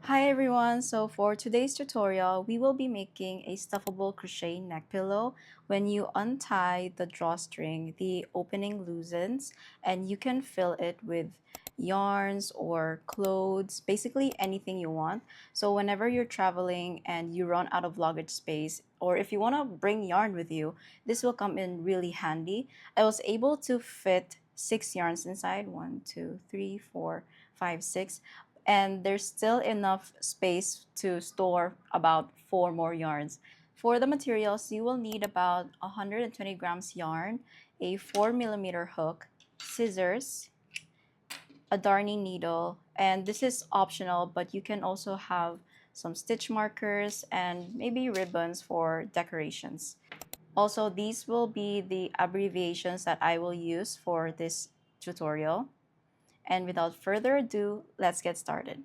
Hi everyone, so for today's tutorial, we will be making a stuffable crochet neck pillow. When you untie the drawstring, the opening loosens and you can fill it with yarns or clothes, basically anything you want. So whenever you're traveling and you run out of luggage space, or if you want to bring yarn with you, this will come in really handy. I was able to fit 6 yarns inside, 1, 2, 3, 4, 5, 6, and there's still enough space to store about 4 more yarns. For the materials, you will need about 120 grams yarn, a 4mm hook, scissors, a darning needle, and this is optional, but you can also have some stitch markers and maybe ribbons for decorations. Also, these will be the abbreviations that I will use for this tutorial. And without further ado, let's get started.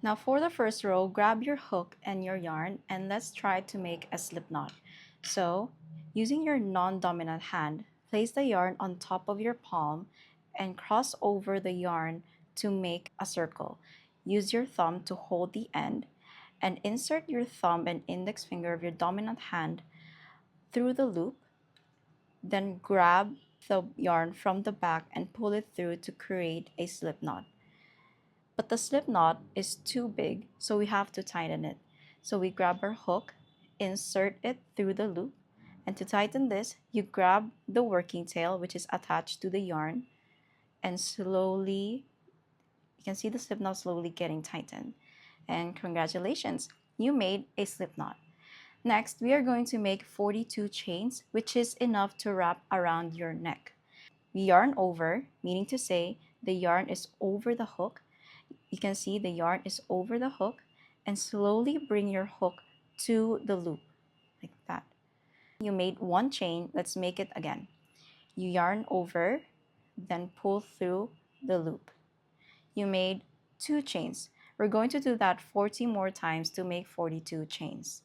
Now for the first row, grab your hook and your yarn and let's try to make a slip knot. So, using your non-dominant hand, place the yarn on top of your palm and cross over the yarn to make a circle. Use your thumb to hold the end and insert your thumb and index finger of your dominant hand through the loop. Then grab the yarn from the back and pull it through to create a slip knot. But the slip knot is too big, so we have to tighten it. So we grab our hook, insert it through the loop, and to tighten this, you grab the working tail, which is attached to the yarn, and slowly, you can see the slip knot slowly getting tightened. And congratulations, you made a slip knot. Next, we are going to make 42 chains, which is enough to wrap around your neck. We yarn over, meaning to say the yarn is over the hook. You can see the yarn is over the hook, and slowly bring your hook to the loop like that. You made one chain, let's make it again. You yarn over, then pull through the loop. You made 2 chains. We're going to do that 40 more times to make 42 chains.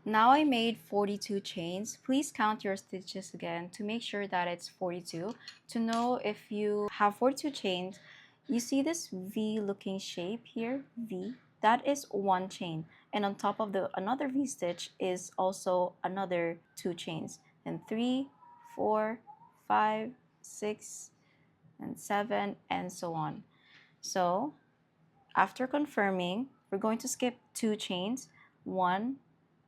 Now I made 42 chains. Please count your stitches again to make sure that it's 42. To know if you have 42 chains, you see this V looking shape here, V, that is one chain. And on top of the another V stitch is also another 2 chains. And 3, 4, 5, 6, and 7, and so on. So after confirming, we're going to skip 2 chains, 1,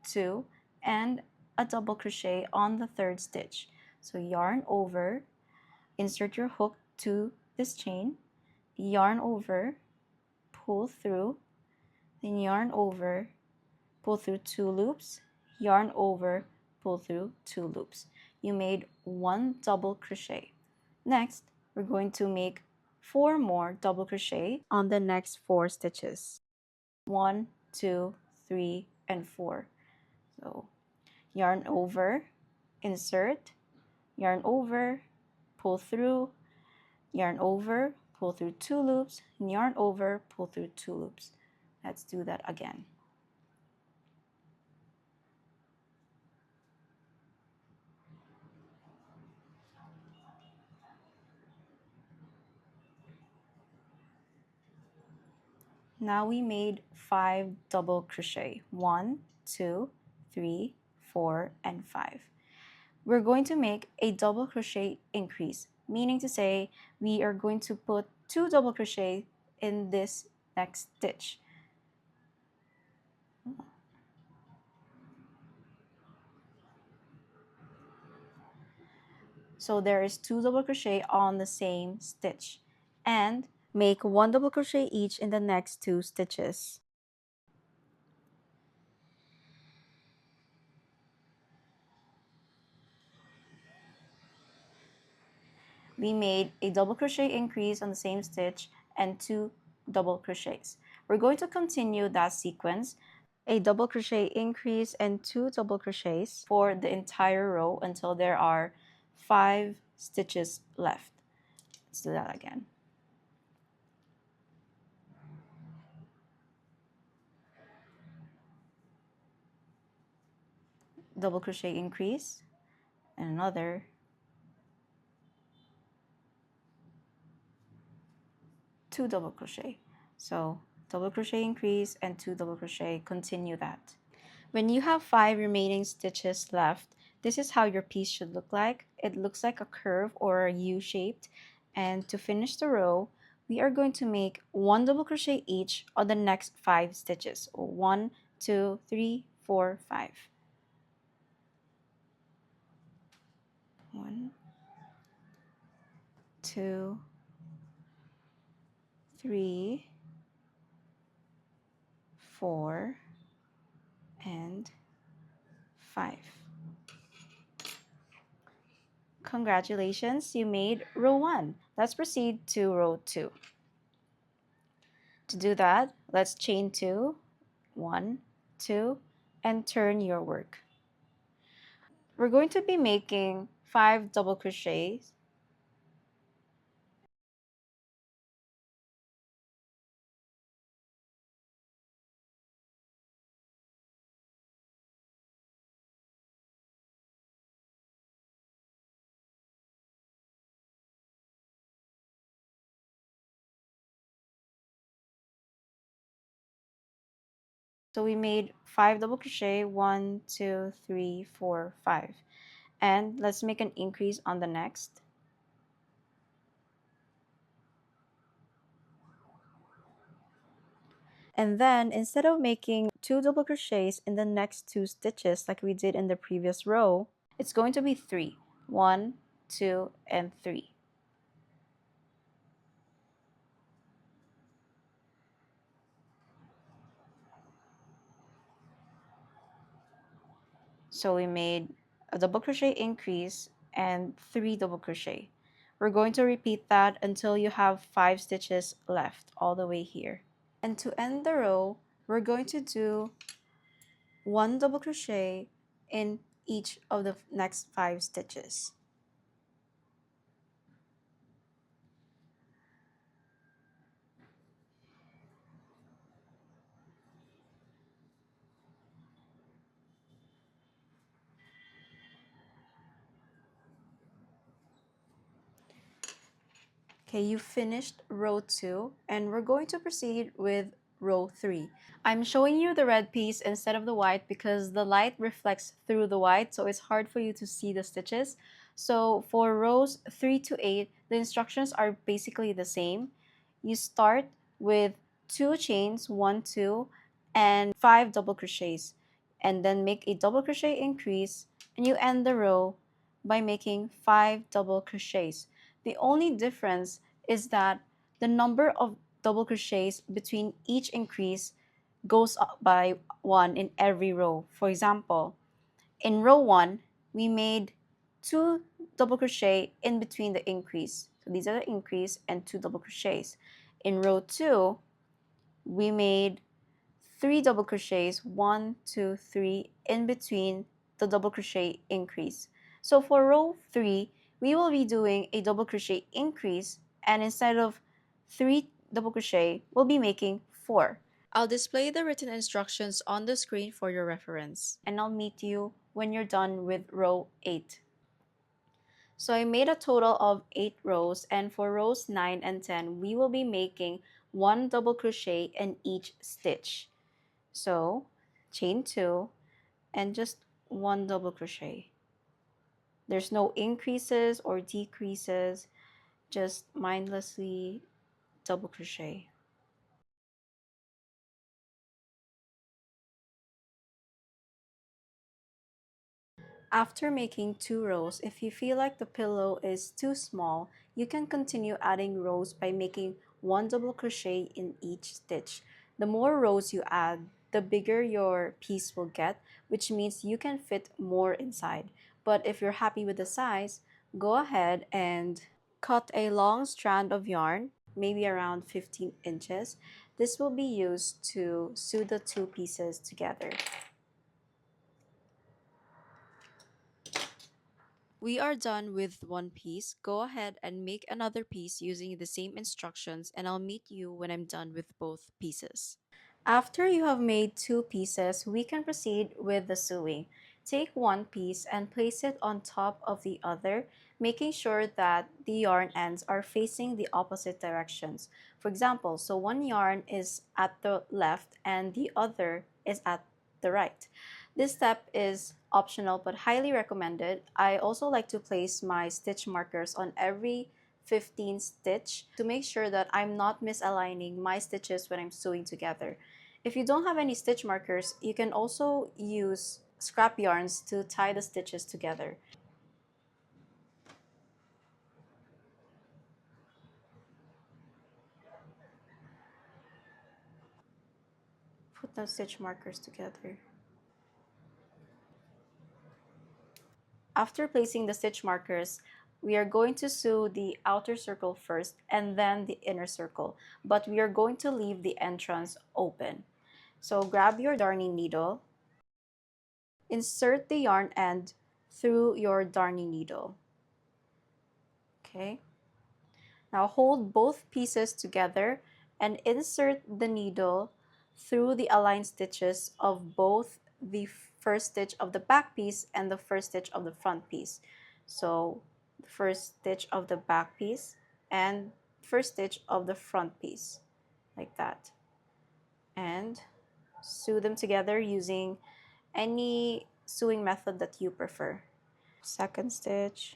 2, and a double crochet on the third stitch. So yarn over, insert your hook to this chain, yarn over, pull through, then yarn over, pull through 2 loops, yarn over, pull through 2 loops. You made 1 double crochet. Next, we're going to make 4 more double crochet on the next 4 stitches. 1, 2, 3, and 4. So yarn over, insert, yarn over, pull through, yarn over, pull through 2 loops, and yarn over, pull through 2 loops. Let's do that again. Now we made 5 double crochet. 1, 2, 3, 4, and 5. We're going to make a double crochet increase, meaning to say we are going to put 2 double crochet in this next stitch. So there is 2 double crochet on the same stitch, and make 1 double crochet each in the next 2 stitches. We made a double crochet increase on the same stitch and 2 double crochets. We're going to continue that sequence, a double crochet increase and 2 double crochets for the entire row until there are 5 stitches left. Let's do that again. Double crochet increase and another 2 double crochet. So double crochet increase and 2 double crochet, continue that. When you have 5 remaining stitches left, this is how your piece should look like. It looks like a curve or a U-shaped. And to finish the row, we are going to make 1 double crochet each on the next 5 stitches. 1, 2, 3, 4, 5. 1, 2, 3, 4, and 5. Congratulations, you made row 1. Let's proceed to row 2. To do that, let's chain 2, 1, 2, and turn your work. We're going to be making 5 double crochets. So we made 5 double crochet, 1, 2, 3, 4, 5. And let's make an increase on the next. And then instead of making 2 double crochets in the next 2 stitches like we did in the previous row, it's going to be 3. 1, 2, and 3. So we made a double crochet increase and 3 double crochet. We're going to repeat that until you have 5 stitches left all the way here. And to end the row, we're going to do 1 double crochet in each of the next 5 stitches. Okay, you finished row 2 and we're going to proceed with row 3. I'm showing you the red piece instead of the white because the light reflects through the white, so it's hard for you to see the stitches. So for rows 3 to 8, the instructions are basically the same. You start with 2 chains, 1, 2, and 5 double crochets, and then make a double crochet increase, and you end the row by making 5 double crochets. The only difference is that the number of double crochets between each increase goes up by 1 in every row. For example, in row 1, we made 2 double crochet in between the increase. So these are the increase and 2 double crochets. In row 2, we made 3 double crochets, 1, 2, 3, in between the double crochet increase. So for row 3, we will be doing a double crochet increase, and instead of 3 double crochet, we'll be making 4. I'll display the written instructions on the screen for your reference, and I'll meet you when you're done with row 8. So I made a total of 8 rows, and for rows 9 and 10, we will be making 1 double crochet in each stitch. So chain 2 and just 1 double crochet. There's no increases or decreases, just mindlessly double crochet. After making 2 rows, if you feel like the pillow is too small, you can continue adding rows by making 1 double crochet in each stitch. The more rows you add, the bigger your piece will get, which means you can fit more inside. But if you're happy with the size, go ahead and cut a long strand of yarn, maybe around 15 inches. This will be used to sew the 2 pieces together. We are done with one piece. Go ahead and make another piece using the same instructions, and I'll meet you when I'm done with both pieces. After you have made 2 pieces, we can proceed with the sewing. Take one piece and place it on top of the other, making sure that the yarn ends are facing the opposite directions. For example, so one yarn is at the left and the other is at the right. This step is optional but highly recommended. I also like to place my stitch markers on every 15 stitch to make sure that I'm not misaligning my stitches when I'm sewing together. If you don't have any stitch markers, you can also use scrap yarns to tie the stitches together. Put the stitch markers together. After placing the stitch markers, we are going to sew the outer circle first and then the inner circle, but we are going to leave the entrance open. So grab your darning needle, insert the yarn end through your darning needle. Okay. Now hold both pieces together and insert the needle through the aligned stitches of both the first stitch of the back piece and the first stitch of the front piece. So the first stitch of the back piece and first stitch of the front piece, like that. And sew them together using any sewing method that you prefer. Second stitch.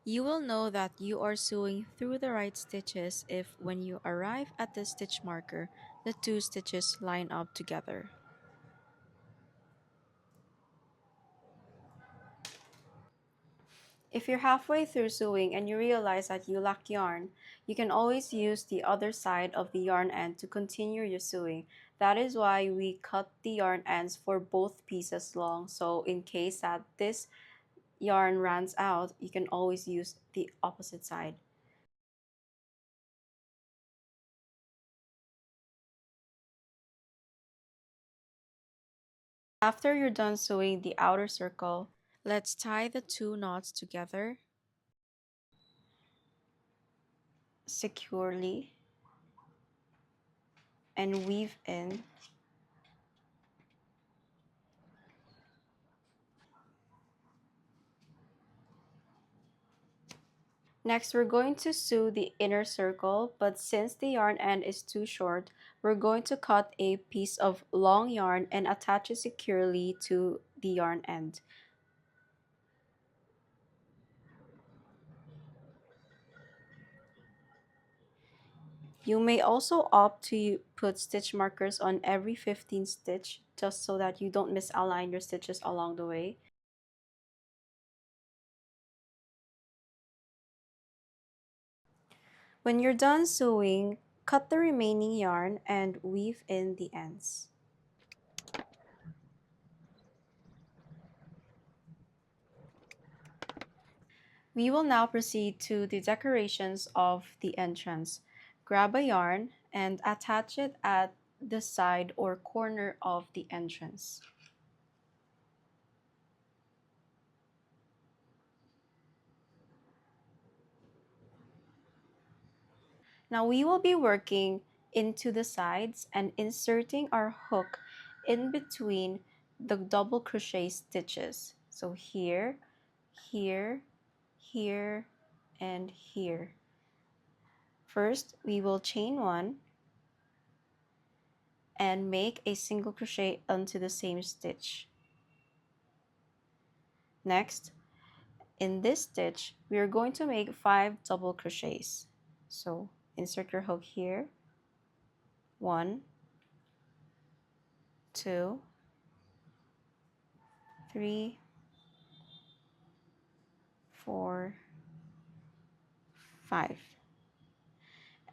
You will know that you are sewing through the right stitches if when you arrive at the stitch marker, the two stitches line up together. If you're halfway through sewing and you realize that you lack yarn, you can always use the other side of the yarn end to continue your sewing. That is why we cut the yarn ends for both pieces long, so in case that this yarn runs out, you can always use the opposite side. After you're done sewing the outer circle, let's tie the two knots together securely and weave in. Next, we're going to sew the inner circle, but since the yarn end is too short, we're going to cut a piece of long yarn and attach it securely to the yarn end. You may also opt to put stitch markers on every 15 stitch just so that you don't misalign your stitches along the way. When you're done sewing, cut the remaining yarn and weave in the ends. We will now proceed to the decorations of the entrance. Grab a yarn and attach it at the side or corner of the entrance. Now we will be working into the sides and inserting our hook in between the double crochet stitches. So here, here, here, and here. First, we will chain one and make a single crochet onto the same stitch. Next, in this stitch, we are going to make 5 double crochets. So insert your hook here. 1, 2, 3, 4, 5.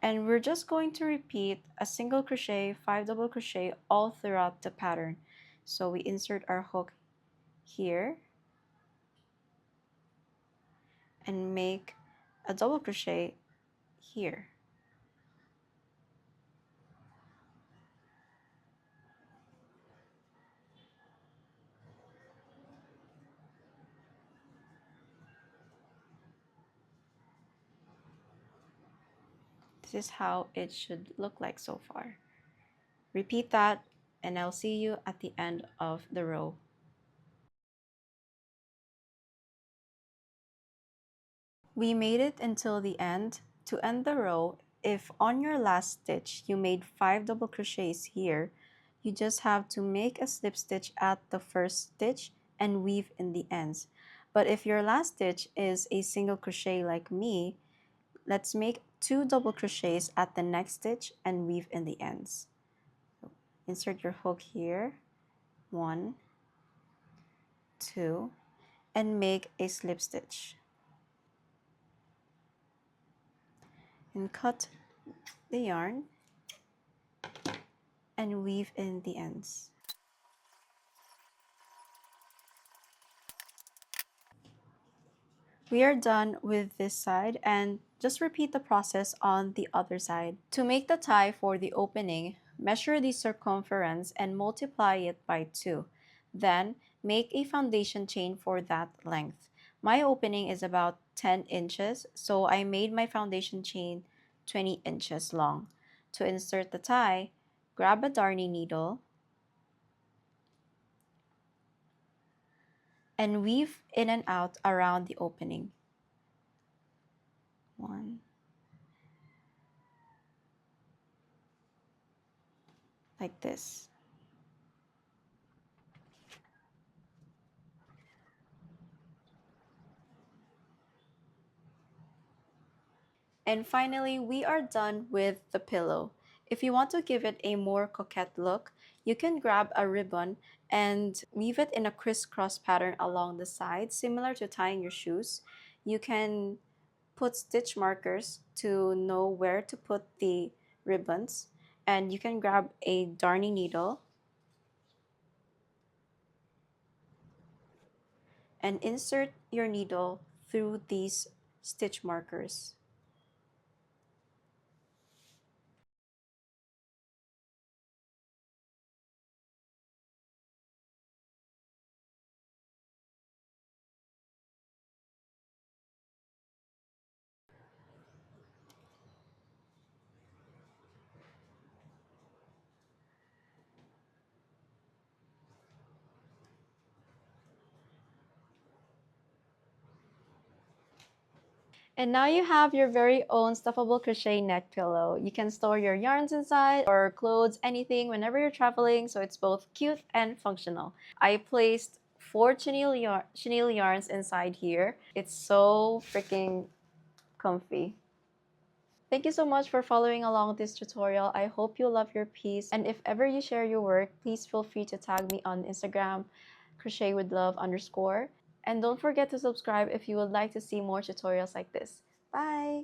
And we're just going to repeat a single crochet, 5 double crochet all throughout the pattern. So we insert our hook here and make a double crochet here. This is how it should look like so far. Repeat that, and I'll see you at the end of the row. We made it until the end. To end the row, if on your last stitch you made 5 double crochets here, you just have to make a slip stitch at the first stitch and weave in the ends. But if your last stitch is a single crochet like me, let's make 2 double crochets at the next stitch and weave in the ends. So insert your hook here, 1, 2, and make a slip stitch. And cut the yarn and weave in the ends. We are done with this side, and just repeat the process on the other side. To make the tie for the opening, measure the circumference and multiply it by 2. Then make a foundation chain for that length. My opening is about 10 inches, so I made my foundation chain 20 inches long. To insert the tie, grab a darning needle and weave in and out around the opening. 1, like this. And finally, we are done with the pillow. If you want to give it a more coquette look, you can grab a ribbon and weave it in a crisscross pattern along the sides, similar to tying your shoes. You can put stitch markers to know where to put the ribbons, and you can grab a darning needle and insert your needle through these stitch markers. And now you have your very own stuffable crochet neck pillow. You can store your yarns inside or clothes, anything whenever you're traveling, so it's both cute and functional. I placed 4 chenille yarns inside here. It's so freaking comfy. Thank you so much for following along this tutorial. I hope you love your piece. And if ever you share your work, please feel free to tag me on Instagram, crochetwithlove_. And don't forget to subscribe if you would like to see more tutorials like this. Bye!